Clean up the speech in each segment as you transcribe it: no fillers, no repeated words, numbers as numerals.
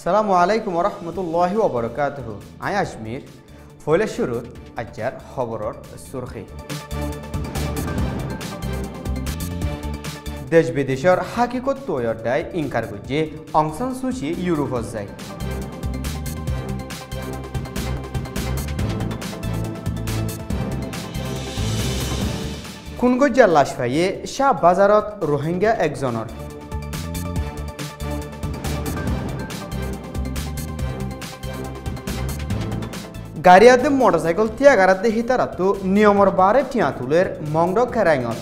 আসসালামু আলাইকুম ওরহমতুল্লাহি ওবরকাতুহু। আই আজমির ফলে শুরুত আজ্জার খবরর সুরখি। দেশ বিদেশের হাকিকত তৈয়ার দায় ইনকার গুজে অং সান সু চি ইউরোপত যায়। খুনগজ্জার লাশ পাইয়ে শাহ বাজারত রোহিঙ্গা একজনের। গাড়িয়াতে মোটরসাইকেল তিয়াগারাতে হিতারাতো নিয়মর বারে টিয়া তুলের মংড খেরাইঙত।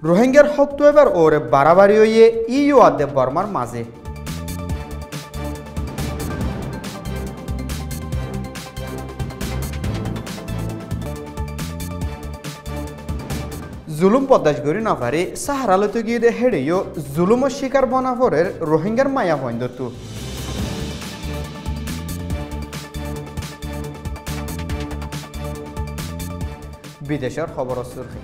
রোহিঙ্গার হকতো এবার ওরে বাড়াবাড়ি হইয়ে ইউ আদে বর্মার মাঝে। জুলুম পদাশ গরি না পারে সাহারালতে গিয়ে দে হেড়েও জুলুমের শিকার বনাফরের রোহিঙ্গার মায়া হইন্দতু। বিদেশের খবর সুরখি।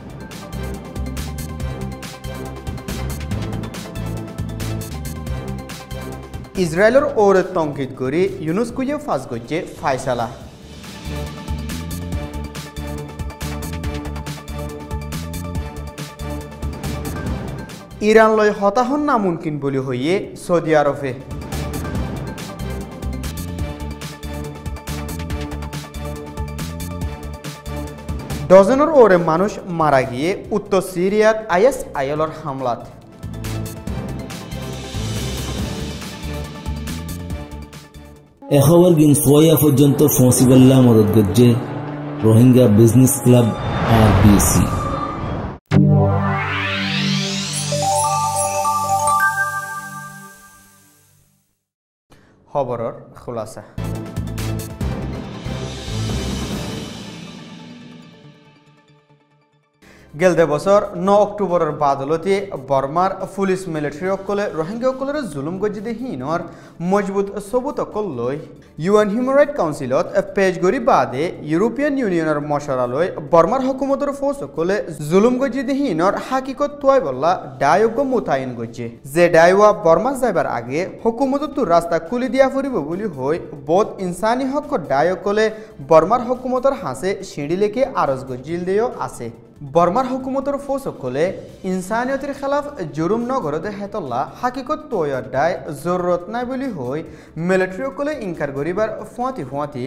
ইসরায়েলের ওরে তঙ্কিত করি ইউনুস্কুয়ে ফাঁস গজ্জে ফায়সালা। ইরান লয় হতাহন নামুমকিন বলে হইয়ে সৌদি আরবে। ডজনের ওরে মানুষ মারা গিয়ে উত্তর সিরিয়াত ISIL হামলাত। এখবর গিন সোয়া পর্যন্ত ফসিবাল্লাহ মদত গজ্জে রোহিঙ্গা বিজনেস ক্লাব RBC। খবরর খুলাসা। গেলদে বছর 9 অক্টোবরের বাদলতে বর্মার পুলিশ মিলিটারি অকলে রোহিঙ্গা অকলের জুলুম গজিদে হিনর মজবুত সবুত অকল লই UN হিউম্যান রাইট কাউন্সিলত পেজ গরি বাদে ইউরোপিয়ান ইউনিয়নের মশারালয় বর্মার হুকুমতের ফৌজ অকলে জুলুম গজিদে হিনর হাকিকত তোয়াই বল্লা ডায়োগ মুতায়ন গজে যে ডায়োয়া বর্মা যাইবার আগে হুকুমত তো রাস্তা খুলি দিয়া ফুরিব বলি হই বোধ ইনসানি হক ডায়কলে বর্মার হুকুমতের হাসে সিঁড়ি লেকে আরজ গজিল দেও আছে। বর্মার হুকুমতের ফৌজ অকলে ইনসানিয়তের খেলাফ জুরুম নগরদে হেতল্লা হাকিকত তৈয়ার দায় জরুরত নাই বলি হই মিলিটারি অকলে ইনকার করিবার ফুঁয়াতি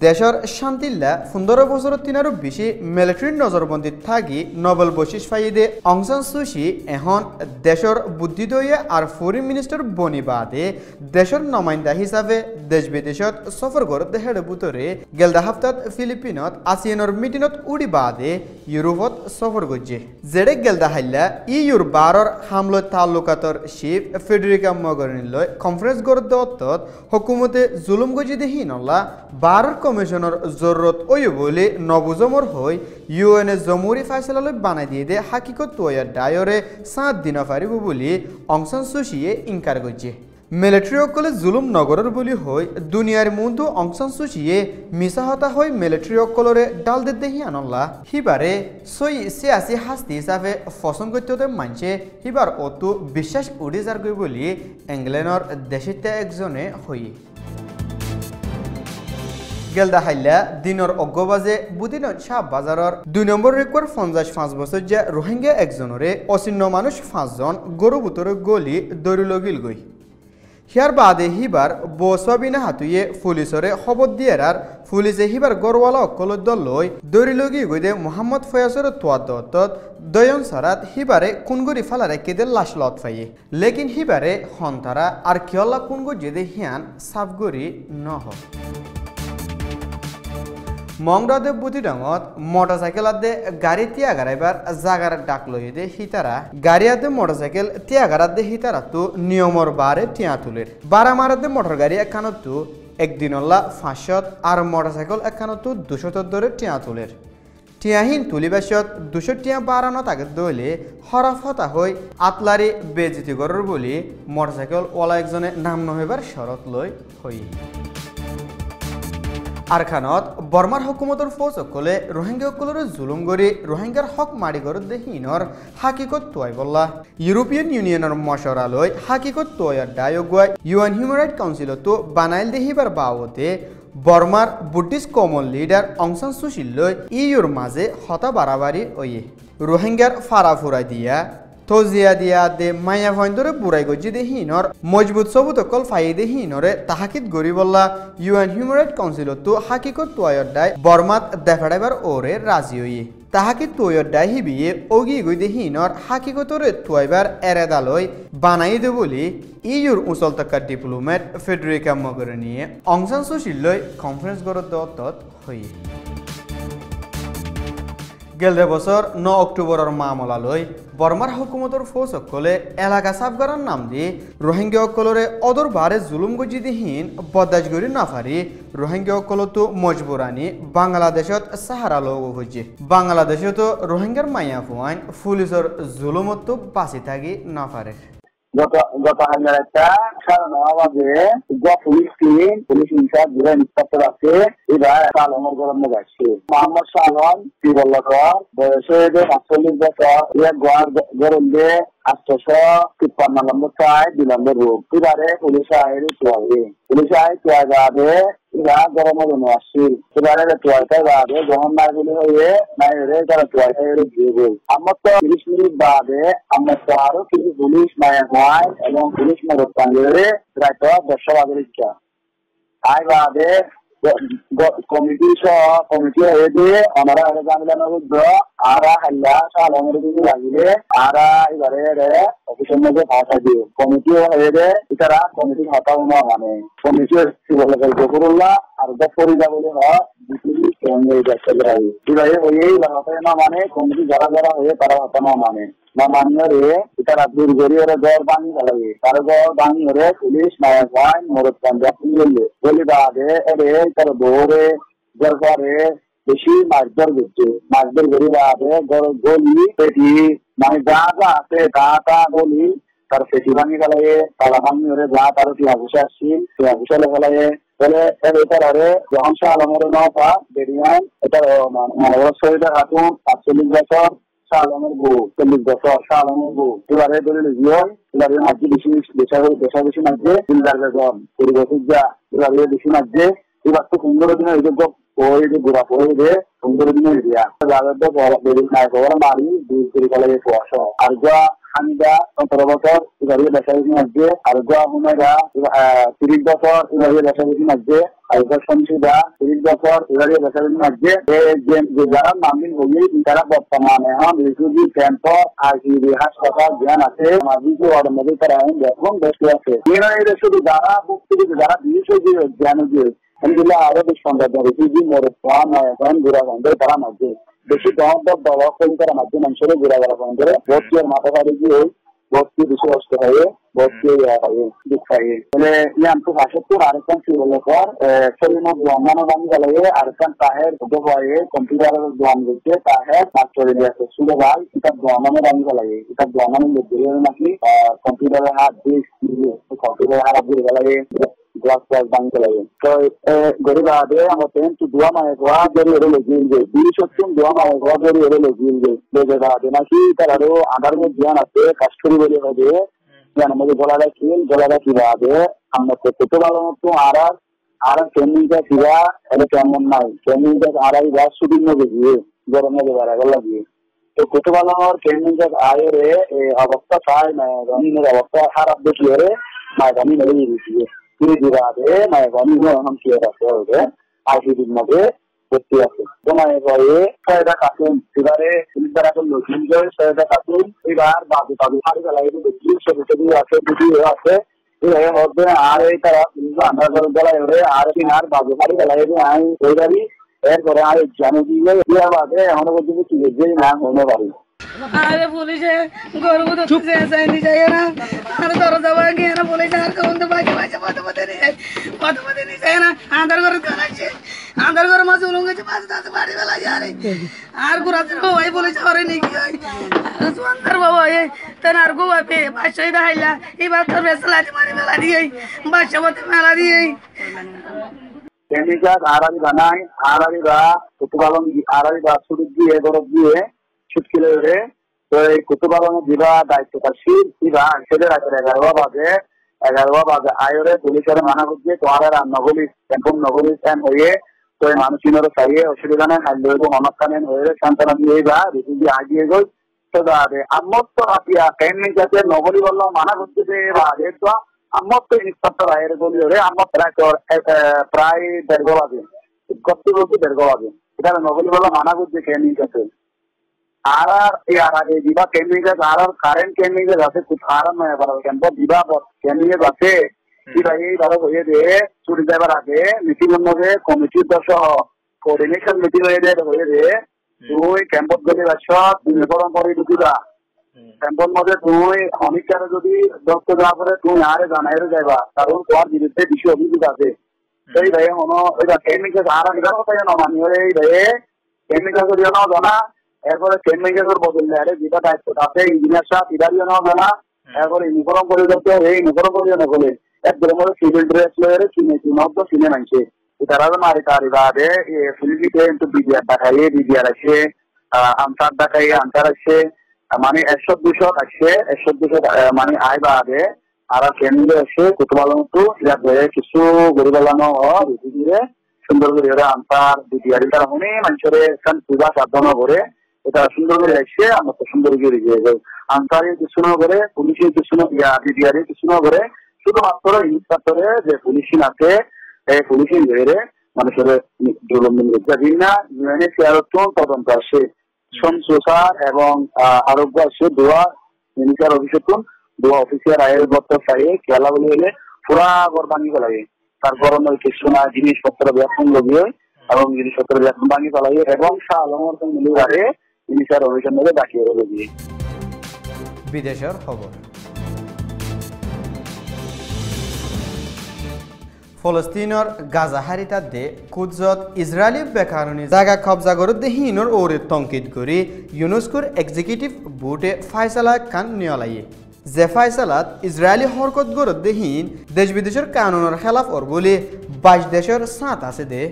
দেশের শান্তিল্লা 15 বছরের তিনারও বেশি মিলিটারির নজরবন্দিত থাকি নোবেল বশিস ফাইদে অং সান সু চি এখন দেশের বুদ্ধিদয়ে আর ফরেন মিনিস্টার বনি বাদে দেশের নমাইন্দা হিসাবে দেশ বিদেশত সফর করতে হেড়ে বুতরে গেলদা হাফতাত ফিলিপিনত আসিয়ানোর মিটিনত উড়ি বাদে ইউরোপত সফর গজ্জে জেডে গেলদা হাইলা ইউর 12 হামলো তালুকাতর শিপ ফেডেরিকা মগরিনলৈ কনফারেন্স গরদ অত্তত হুকুমতে জুলুম গজিদে হিনল্লা 12 কমিশনের জরুরত ওই বলে নবজমর হই UN জমুরি ফাইসলালৈ বানাই দিয়ে দে হাকিকত তৈয়ার ডায়রে 7 দিন ফারিব বলি অং সান সু চিয়ে ইনকার গজ্জে মিলিটারি অকলে জুলুম নগরের বলি হই দুনিয়ার মধ্যে অং সান সু চিয়ে মিছা হতা হই মিলিটারি অকলরে ডাল দে দেহি আনল্লা হিবারে সই সিয়াসি হাস্তি হিসাবে পছন্দ করতে মানছে হিবার অত বিশ্বাস উড়ে যার গই বলি ইংল্যান্ডর দেশিতে একজনে হই গেলদা হাইলা দিনের অগ্গবাজে বুদিনত শাহ বাজারর 2 নম্বর রেকর্ড 55 বছর যে রোহিঙ্গা একজনরে অচিহ্ন মানুষ 5 জন গরু বুতরে গলি দৌড়ি লগিল গই হিয়ার বাদে হিবার বসবিনা হাতুয়ে পুলিশরে খবর দিয়ার পুলিশে হিবার গরওয়ালা অকল দল লই দৌড়ি লগি গইদে মোহাম্মদ ফয়াসর তোয়াদত দয়ন সারাত হিবারে কুনগুরি ফালারে কেদে লাশ লত ফাইয়ে লেকিন হিবারে হন্তারা আর কিয়লা কুনগু যেদে হিয়ান সাফগরি নহ মংরাদে বুতিডাঙত মোটরসাইকেল আদে গাড়ি তিয়াগারাইবার জাগার ডাক লইয়ে দে হিতারা গাড়ি আদে মোটরসাইকেল তিয়াগারাদে হিতারা তো নিয়মর বারে টিয়া তুলের বারামারাদে মোটর গাড়ি একখানতো একদিনল্লা 500 আর মোটরসাইকেল একখানতো 200 ধরে টিয়া তুলের টিয়াহীন তুলিবাসত 200 টিয়া বাড়ানো তাকে দইলে হরফ হতা হই আতলারি বেজিতি গরর বলি মোটরসাইকেল ওলা একজনে নাম নহইবার শরত লই হই আরখানত বর্মার হুকুমতর ফৌজ সকলে রোহিঙ্গা সকলের জুলুম করে রোহিঙ্গার হক মারি গড় দেহিনর হাকিকত তোয়াই বললা ইউরোপিয়ান ইউনিয়নের মশরালয় হাকিকত তোয়ার ডায়গুয়াই ইউএন হিউম্যান রাইট কাউন্সিলতো বানাইল দেহিবার বাবতে বর্মার বুদ্ধিস্ট কমন লিডার অং সান সু চিলৈ ইউর মাঝে হতা বাড়াবাড়ি ওয়ে রোহিঙ্গার ফারা ফুরাই দিয়া তজিয়া দিয়া দে মায়া ভয়ন্দরে বুড়াই গজি দে হিনর মজবুত সবুত কল ফাই দে হিনরে তাহাকিত গরি বললা ইউএন হিউম্যান রাইট কাউন্সিলতো হাকিকত তোয়ার ডাই বর্মাত দেফাড়াইবার ওরে রাজি হইয়ে তাহাকিত তোয়ার ডাই হিবিয়ে ওগি গই দে হিনর হাকিকতরে তোয়াইবার এরেদালয় বানাই দে বলি ইউর উচল থাকা ডিপ্লোমেট ফেডরিকা মগরিনিয়ে অং সান সু চিলৈ কনফারেন্স গড়ত দত হইয়ে গেলদে বছর 9 অক্টোবরের মামলালৈ বর্মার হুকুমতর ফৌজ সকলে এলাকা সাফ করার নাম দিয়ে রোহিঙ্গা সকলরে অদর বারে জুলুম গজিদিহীন বদাজগরি নাফারি রোহিঙ্গা সকলতো মজবুরানি বাংলাদেশত সাহারা লোক হয়েছে বাংলাদেশতো রোহিঙ্গার মাইয়া ফুয়াইন পুলিশের জুলুমতো বাঁচি থাকি নাফারে গত হাজার একটা সারানবাদে পুলিশ ইনচার্জ জুলাই ইন্সপেক্টর আছে এবার আলমের গরম যাচ্ছে মোহাম্মদ শাহন তিবল্লকর বয়সে ৪৫ বছর গরম দিয়ে ৮৫৩ নম্বর চায় ২ নম্বর রোগ এবারে পুলিশ আয়ের পুলিশ আয় তোয়া যাবে এরা গরম জন্য আসছিল এবারে তোয়াইটা যাবে যখন নাই বলে হয়ে নাই রে তারা তোয়াইটা দিয়ে বল আমার তো ৩০ মিনিট বাদে আমরা তো আরো কিছু পুলিশ মায়ের হয় এবং পুলিশ মদত পাঞ্জরে প্রায় ১০ বাজের ইচ্ছা তাই বাদে কমিটি হয়ে দিয়ে আমরা জানলাম আরা হাল্লা সালের দিকে লাগিলে আরা এবারে অফিসের মধ্যে ভাষা দিয়ে কমিটি হয়ে দে এটারা কমিটি হটাও না মানে কমিটি করল্লা আর দফরি যাবলে হয় এবারে হয়েই না মানে কমিটি যারা যারা হয়ে তারা হটানো মানে না মানিয়ে এটারা দূর করিয়ে দর ভাঙি ফেলাবে তার দর ভাঙি হলে পুলিশ নায়ক হয় মরদ পাঞ্জাব বলি বাদে এরে তার দৌড়ে দরকারে বেশি মারধর করছে মারধর করি বাদে গলি পেটি মানে যা যা আছে তা গলি তার পেটি ভাঙি ফেলাবে তালা ভাঙি হলে যা তার টিয়া আসছিল টিয়া ঘুষালে ফেলাবে বলে এটারে যখন শাহ আলমের নৌকা বেরিয়ান এটার মানে শরীরে হাতুন ৪৫ বছর শাহআলমের বউ ৪০ বছর শাহআলমের বউ এবারে দলিল এবারে মাঝে বেশি মাঝে দিলদারবেগম পরিবর্তিত যা এবারে বেশি মাঝে এবার তো ১৫ দিনের যোগ্য ওই যে ঘোরা পড়ে দিয়ে ১৫ দিনের দিয়া মারি দুই করে গেলে কুয়াশ আর যা হামিদা ১৭ বছর এবারে বেশি মাঝে আর যা হুমায়রা ৩০ বছর এবারে বেশি মাঝে আর শমসিদা ৩০ বছর এবারে বেশি মাঝে যারা নামিন হয়ে তারা বর্তমানে রিফিউজি ক্যাম্প আর হাসপাতাল জ্ঞান আছে মাঝিকে ওর মধ্যে তারা এখন বসে আছে এরা শুধু যারা যারা বিশেষ জ্ঞান দিয়ে আরো বেশ সন্দেহ রিফিউজি মরে এখন ঘোরা বন্ধ তারা মাঝে বেশি দবা করা মাঝে মানুষের ঘোরা বন্ধ ভর্তি মাথা পাড়ি গিয়ে ভর্তি বেশি কষ্ট হয়ে ভর্তি দুঃখ হয় মানে ইয়ান তো ৭২ আরেকজন শিবলকর শরীর জমানো দামি গেলে আরেকজন তাহের হয়ে কম্পিউটারের দোয়ান করছে তাহের মাস্টারে দিয়েছে শুনে ভাই এটা জমানো দামি গেলে এটা জমানো নাকি কম্পিউটারের হাত দিয়ে কম্পিউটারের হাত দিয়ে গেলে গ্লাস বাংতে লাগে তো গরিব আদে আমাদের তো দোয়া মায়ে গোয়া গরি এর লগিয়ে যায় ২০ দোয়া মায়ে গোয়া গরি এর লগিয়ে যায় বেজে আদে নাকি তার আরো আধার মধ্যে জ্ঞান আছে কাষ্টরি বলে হবে জ্ঞান মধ্যে গলা রাখি আদে আমরা তো কত ভালো মতো আর কেমিকা ছিলা এটা কেমন নাই কেমিকা আড়াই গাছ সুদিন গিয়ে গরমে বেড়া লাগিয়ে তো কত ভালো আমার কেমিকা আয়ের অবস্থা পায় না রঙিনের অবস্থা খারাপ দেখলে রে মায়ের মেলে দিয়েছে ধীরে মায়ের এখন কি আছে আইসিডির মধ্যে ভর্তি আছে তো মায়ের ভয়ে ছয়টা কাটুন এবারে ছয়টা কাটুন এবার বাবু হাড়ি ফেলাই দেখি ছবি আছে ভিডিও আছে এর মধ্যে আর এই তারা আন্ডার গলায় আর বাবু হাড়ি ফেলাই আমি ওই গাড়ি এরপরে আর জানো দিলে বাদে এখনো পর্যন্ত কি যে না হতে পারি আরে পুলিশে গরু তো চাইনি যাই না আর দরজা ভাঙিয়ে না পুলিশ আর কোন তো বাকি পথে নিয়ে যায় না আন্ধার ঘরে কানাচ্ছে আন্ধার ঘরে মাঝে উলুং গেছে পাঁচ বাড়ি বেলা যারে আর ঘুরাতে ওই পুলিশ ঘরে নিয়ে গিয়ে সুন্দর বাবা তেন আর গো আপে বাসায় দেখাইলা এবার তোর বেসলাটি মারি বেলা দিয়ে বাসা মতো মেলা দিয়ে কেমিকা আড়ারি বানাই আড়ারিরা কুতুপালন আড়ারিরা ছুটি দিয়ে গরব দিয়ে ছুটকিলে ধরে তো এই কুতুপালনের দিবা দায়িত্বশীল দিবা সেটা রাখে 11 বাজে আয়রে পুলিশের মানা করছে তোমার নগরী এখন নগরী স্ট্যান্ড হয়ে তো এই মানুষের চাইয়ে অসুবিধা নেই খাইলে মনস্কালীন হয়ে সান্ত্বনা দিয়ে বা রীতি আগিয়ে গই তো দাঁড়াবে আমার তো আপিয়া কেমনি যাতে নগরী বললো মানা করছে যে বা যেহেতু আমার তো ইন্সপেক্টর আয়ের গলি হলে আমার প্রায় 1.5 বাজে কত বলতে 1.5 বাজে এটা নগরী বললো মানা করছে কেমনি যাতে আর আগে দিবা কেমিকে আর কারেন্ট কেমিকে যাতে আরাম নয় পারো কেন দিবা কেমিকে যাতে দিবা এই ধরো হয়ে দিয়ে ছুটি যাবার আগে মিটিং এর মধ্যে কমিটির দশ কোঅর্ডিনেশন মিটিং হয়ে দিয়ে তুই ক্যাম্পত গেলে সব নির্বাচন করে ঢুকিবা ক্যাম্পের মধ্যে তুই অনেকটা যদি দক্ষ যাওয়া করে তুমি আরে জানাই যাইবা কারণ তোমার বিরুদ্ধে বেশি অভিযোগ আছে সেই ভাই হনো ওইটা কেমিকে আর কথা জানো মানি এই ভাই কেমিকে যদি জানা এরপরে কেমিক্যালের বদলে আরে যেটা দায়িত্ব আছে ইঞ্জিনিয়ার সাহেব ইদারিও না এরপরে ইউনিফর্ম করে দিতে এই ইউনিফর্ম করে না বলে একদম সিভিল ড্রেস লয়ে সিনে মানছে তারা মারি তারি বাদে ফিলিপিতে কিন্তু বিডিআর দেখাইয়ে বিডিআর আছে আনসার দেখাইয়ে আনসার আছে মানে 100-200 আছে 100-200 মানে আয় বাদে আর কেন্দ্রে আছে কুতুবালন তো ইয়া কিছু গরিবালানো রীতি দিয়ে সুন্দর করে আনসার বিডিআর তারা অনেক মানুষের পূজা সাধনা করে এটা সুন্দর করে আসছে আমরা তো সুন্দর করে দিয়ে যাই আনসারের কিছু না করে পুলিশের কিছু না বিডিআরের কিছু না করে শুধুমাত্র ইন্সপেক্টরে যে পুলিশিং আছে এই পুলিশিং ধরে মানুষের না ইউএনএসিআর তদন্ত আসছে সংসদ এবং আরোগ্য আসছে দোয়া মিনিস্টার অফিসের দোয়া অফিসিয়ার আয়ের বর্তমান চাইয়ে খেলা বলে এলে পুরা গরবানি লাগে তারপর কিছু না জিনিসপত্র ব্যাপন লগিয়ে এবং জিনিসপত্র ব্যাপন ভাঙি ফেলাই এবং শাহ আলমর মিলিয়ে আগে মিনিস্টার অফিসের মধ্যে ডাকিয়ে দিয়ে বিদেশের খবর ফলস্তিনৰ গাজা হাৰিতাত দে কুদজত ইজৰাইলী বেকাৰণী জাগা কব্জা কৰি দেহিনৰ ওৰে তংকিত কৰি ইউনেস্কোৰ এক্সিকিউটিভ বোৰ্ডে ফাইছলা কান নিয়লায়ে যে ফাইছলাত ইজৰাইলী হৰকত কৰি দেহিন দেশ বিদেশৰ কানুনৰ খেলাফ অৰ বুলি 22 দেশৰ সাত আছে দে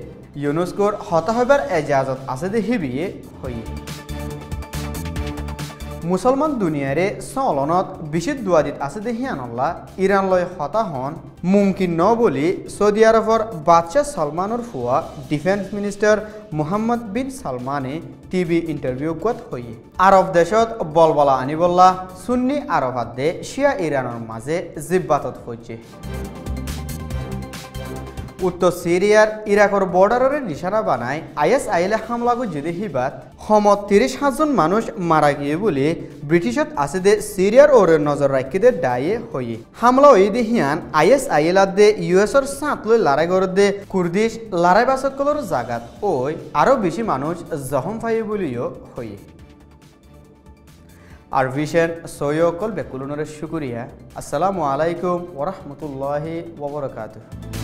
ইউনেস্কোৰ হতা হবার এজাজত আছে দে হিবিয়ে হই মুসলমান দুনিয়ারে চলনত বেশি দুয়াদিত আছে দে হিয়ানল্লা ইরান লয় হতা হন মুমকিন ন বলি সৌদি আরবর বাদশাহ সালমানের ফুয়া ডিফেন্স মিনিস্টার মোহাম্মদ বিন সালমানে টিভি ইন্টারভিউ গত হই আরব দেশত বলবলা আনিবল্লা সুন্নি আরবাত দে শিয়া ইরানের মাঝে জিব্বাতত হচ্ছে উত্তর সিরিয়ার ইরাকর বর্ডারের নিশানা বানায় আইএসআইএলে হামলা যদি হিবাত সমত 30,000 জন মানুষ মারা গিয়ে বলে ব্রিটিশত আছে দে সিরিয়ার ওরে নজর রাখি দে ডায়ে হয়ে হামলা হয়ে দে হিয়ান আইএসআইএল দে ইউএসর সাঁত লই লড়াই করে দে কুর্দিশ লড়াই বাসকলর জাগাত ওই আরো বেশি মানুষ জখম পাই বলিও হয়ে আর ভিশন সৈয়কল বেকুলনের শুকুরিয়া আসসালামু আলাইকুম ওয়া রাহমাতুল্লাহি ওয়া বারাকাতুহু।